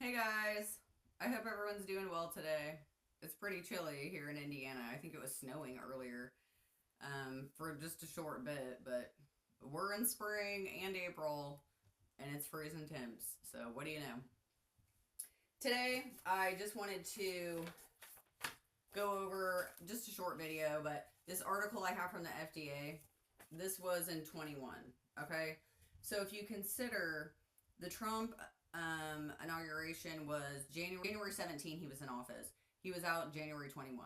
Hey guys, I hope everyone's doing well today. It's pretty chilly here in Indiana. I think it was snowing earlier for just a short bit, but we're in spring and April and it's freezing temps. So, what do you know? Today, I just wanted to go over just a short video, but this article I have from the FDA, this was in 21. Okay, so if you consider the Trump inauguration was January 17, he was in office. He was out January 21.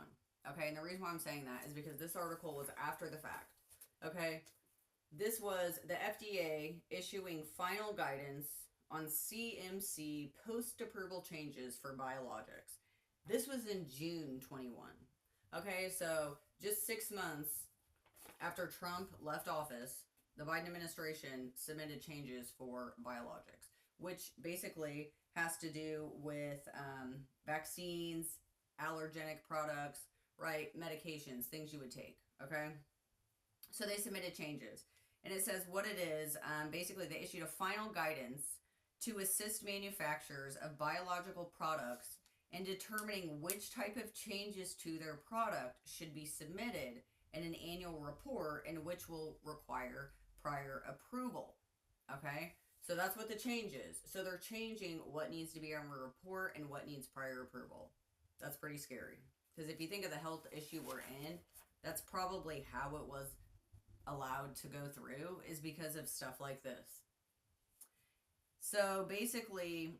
Okay, and the reason why I'm saying that is because this article was after the fact. Okay, this was the FDA issuing final guidance on CMC post approval changes for biologics. This was in June 21. Okay, so just 6 months after Trump left office, the Biden administration submitted changes for biologics, which basically has to do with vaccines, allergenic products, right? Medications, things you would take. Okay, so they submitted changes, and it says what it is. Basically, they issued a final guidance to assist manufacturers of biological products in determining which type of changes to their product should be submitted in an annual report and which will require prior approval. Okay, so that's what the change is. So they're changing what needs to be on the report and what needs prior approval. That's pretty scary, because if you think of the health issue we're in, that's probably how it was allowed to go through, is because of stuff like this. So basically,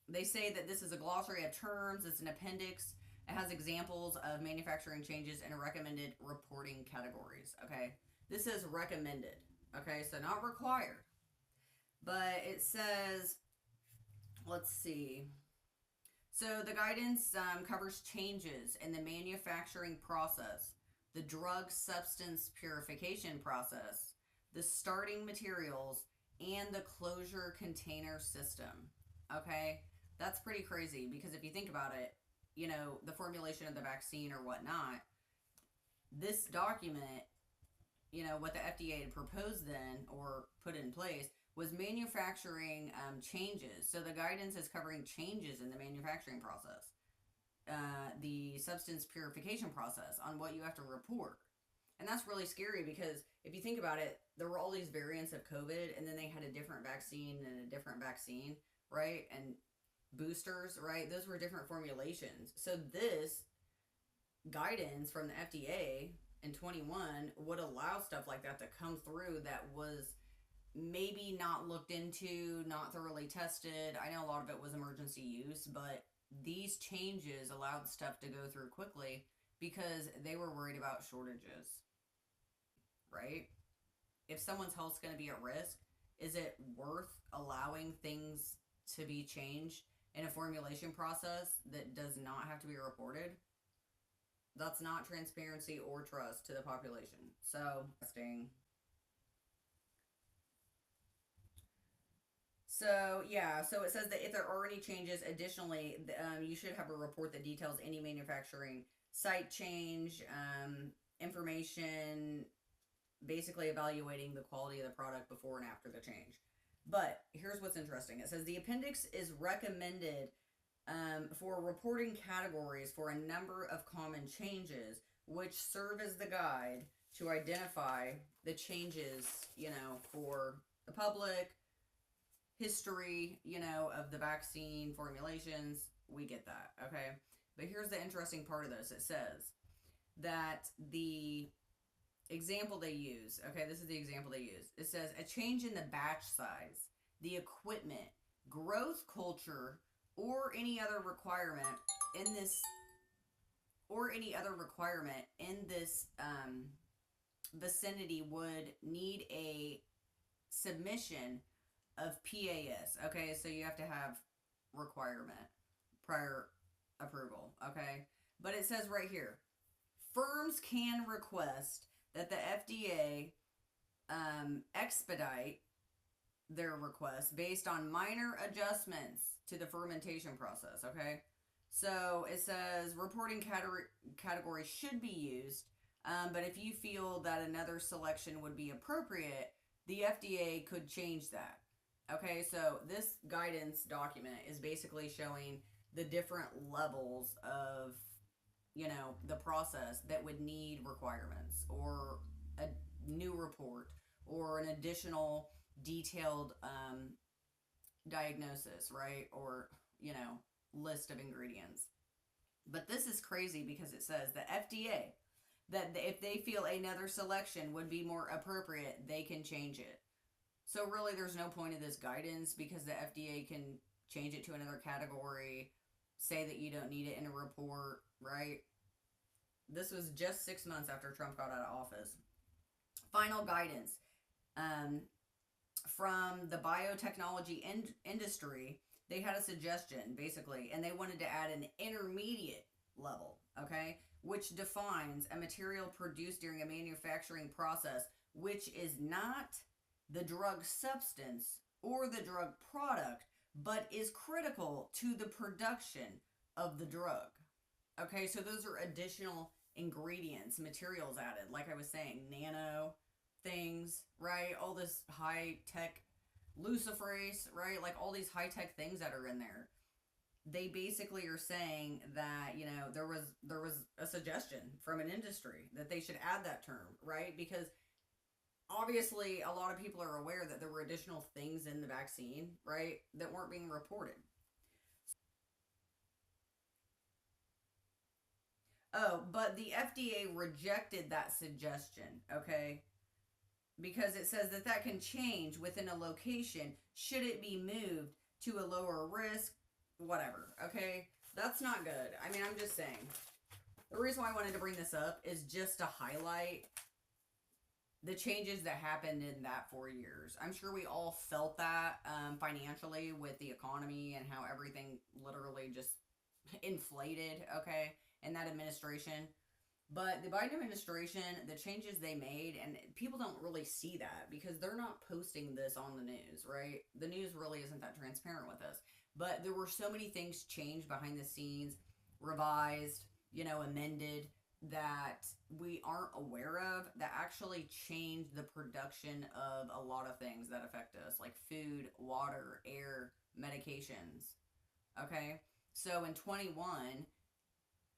they say that this is a glossary of terms, it's an appendix, it has examples of manufacturing changes and recommended reporting categories. Okay, this is recommended. Okay, so not required, but it says, let's see. So the guidance covers changes in the manufacturing process, the drug substance purification process, the starting materials, and the closure container system. Okay, that's pretty crazy, because if you think about it, the formulation of the vaccine or whatnot, this document, what the FDA had proposed then or put in place was manufacturing changes. So the guidance is covering changes in the manufacturing process, the substance purification process, on what you have to report. And that's really scary, because if you think about it, there were all these variants of COVID, and then they had a different vaccine and a different vaccine, right? And boosters, right? Those were different formulations. So this guidance from the FDA in 21 would allow stuff like that to come through that was maybe not looked into, not thoroughly tested. I know a lot of it was emergency use, but these changes allowed stuff to go through quickly because they were worried about shortages, right? If someone's health's going to be at risk, is it worth allowing things to be changed in a formulation process that does not have to be reported? That's not transparency or trust to the population. So, so it says that if there are any changes, additionally, you should have a report that details any manufacturing site change, information, basically evaluating the quality of the product before and after the change. But here's what's interesting. It says the appendix is recommended for reporting categories for a number of common changes, which serve as the guide to identify the changes, for the public, history, of the vaccine formulations. We get that, okay? But here's the interesting part of this. It says that the example they use, okay, this is the example they use. It says a change in the batch size, the equipment, growth culture, or any other requirement in this vicinity would need a submission of PAS. Okay, so you have to have requirement, prior approval. Okay, but it says right here, firms can request that the FDA expedite their request based on minor adjustments to the fermentation process. Okay, so it says reporting category should be used, but if you feel that another selection would be appropriate, the FDA could change that. Okay, so this guidance document is basically showing the different levels of, the process that would need requirements or a new report or an additional detailed diagnosis, right? Or, list of ingredients. But this is crazy because it says the FDA that if they feel another selection would be more appropriate, they can change it. So really, there's no point of this guidance because the FDA can change it to another category, say that you don't need it in a report, right? This was just 6 months after Trump got out of office. Final guidance um, from the biotechnology industry. They had a suggestion basically, and they wanted to add an intermediate level, okay, which defines a material produced during a manufacturing process which is not the drug substance or the drug product, but is critical to the production of the drug. Okay, so those are additional ingredients, materials added, like I was saying, nano things, right? All this high tech luciferase, right? Like all these high tech things that are in there. They basically are saying that, there was a suggestion from an industry that they should add that term, right? Because obviously a lot of people are aware that there were additional things in the vaccine, right, that weren't being reported. Oh, but the FDA rejected that suggestion, okay? Because it says that that can change within a location should it be moved to a lower risk, whatever, okay? That's not good. I mean, I'm just saying. The reason why I wanted to bring this up is just to highlight the changes that happened in that 4 years. I'm sure we all felt that financially with the economy and how everything literally just inflated, okay, in that administration. But the Biden administration, the changes they made, and people don't really see that because they're not posting this on the news, right? The news really isn't that transparent with us. But there were so many things changed behind the scenes, revised, amended, that we aren't aware of, that actually change the production of a lot of things that affect us, like food, water, air, medications. Okay? So in 21,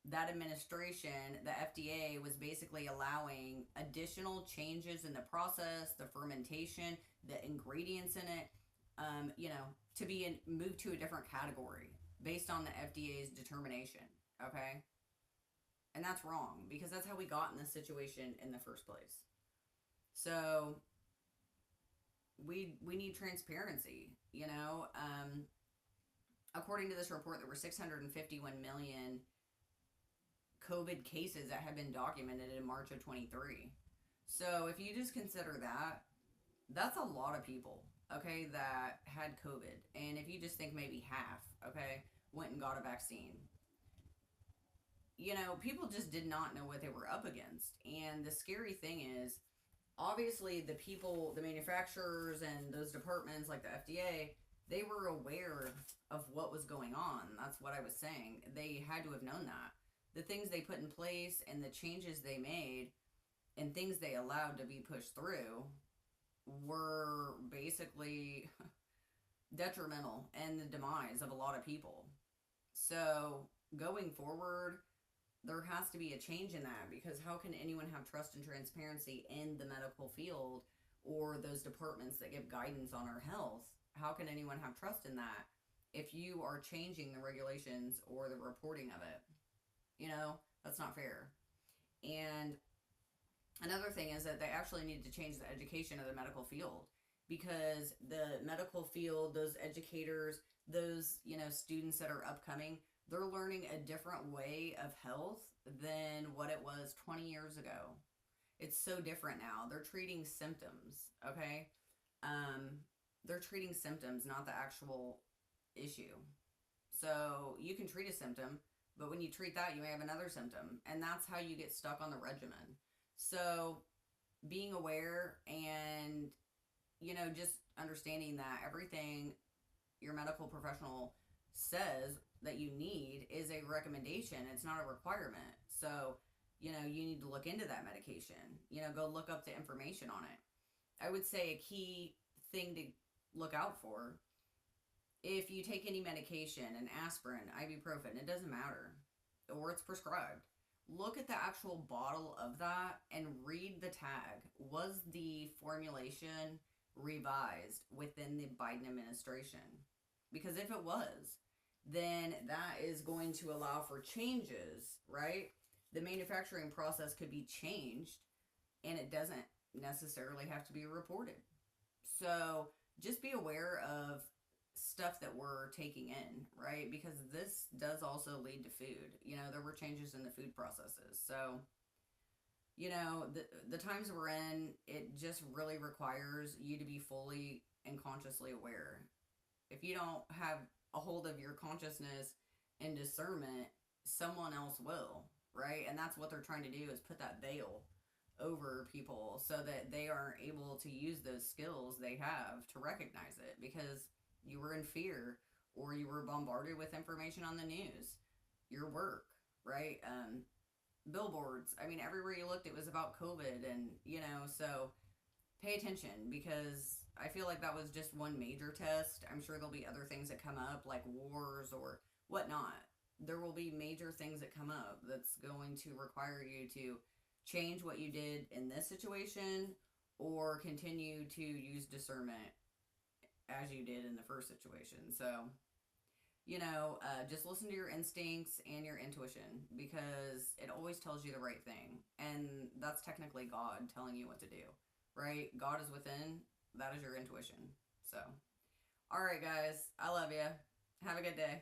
that administration, the FDA, was basically allowing additional changes in the process, the fermentation, the ingredients in it, to be moved to a different category based on the FDA's determination. Okay? And that's wrong because that's how we got in this situation in the first place. So we need transparency, according to this report, there were 651 million COVID cases that have been documented in March of 23. So if you just consider that, that's a lot of people, okay, that had COVID. And if you just think maybe half, okay, went and got a vaccine, people just did not know what they were up against. And the scary thing is, obviously, the people, the manufacturers, and those departments like the FDA, they were aware of what was going on. That's what I was saying. They had to have known that. The things they put in place and the changes they made and things they allowed to be pushed through were basically detrimental and the demise of a lot of people. So going forward, there has to be a change in that because how can anyone have trust and transparency in the medical field or those departments that give guidance on our health? How can anyone have trust in that if you are changing the regulations or the reporting of it? That's not fair. And another thing is that they actually need to change the education of the medical field because the medical field, those educators, those, students that are upcoming, they're learning a different way of health than what it was 20 years ago. It's so different now. They're treating symptoms, okay? They're treating symptoms, not the actual issue. So you can treat a symptom, but when you treat that, you may have another symptom. And that's how you get stuck on the regimen. So being aware and, just understanding that everything your medical professional says that you need is a recommendation. It's not a requirement. So, you need to look into that medication. Go look up the information on it. I would say a key thing to look out for. If you take any medication, an aspirin, ibuprofen, it doesn't matter, or it's prescribed, look at the actual bottle of that and read the tag. Was the formulation revised within the Biden administration? Because if it was, then that is going to allow for changes, right? The manufacturing process could be changed and it doesn't necessarily have to be reported. So just be aware of stuff that we're taking in, right? Because this does also lead to food. There were changes in the food processes. So, the times we're in, it just really requires you to be fully and consciously aware. If you don't have a hold of your consciousness and discernment, someone else will, right? And that's what they're trying to do, is put that veil over people so that they aren't able to use those skills they have to recognize it, because you were in fear or you were bombarded with information on the news, your work, right? Billboards. I mean, everywhere you looked, it was about COVID, and so pay attention, because I feel like that was just one major test. I'm sure there'll be other things that come up, like wars or whatnot. There will be major things that come up that's going to require you to change what you did in this situation or continue to use discernment as you did in the first situation. So, just listen to your instincts and your intuition, because it always tells you the right thing. And that's technically God telling you what to do, right? God is within. That is your intuition. So, all right, guys. I love you. Have a good day.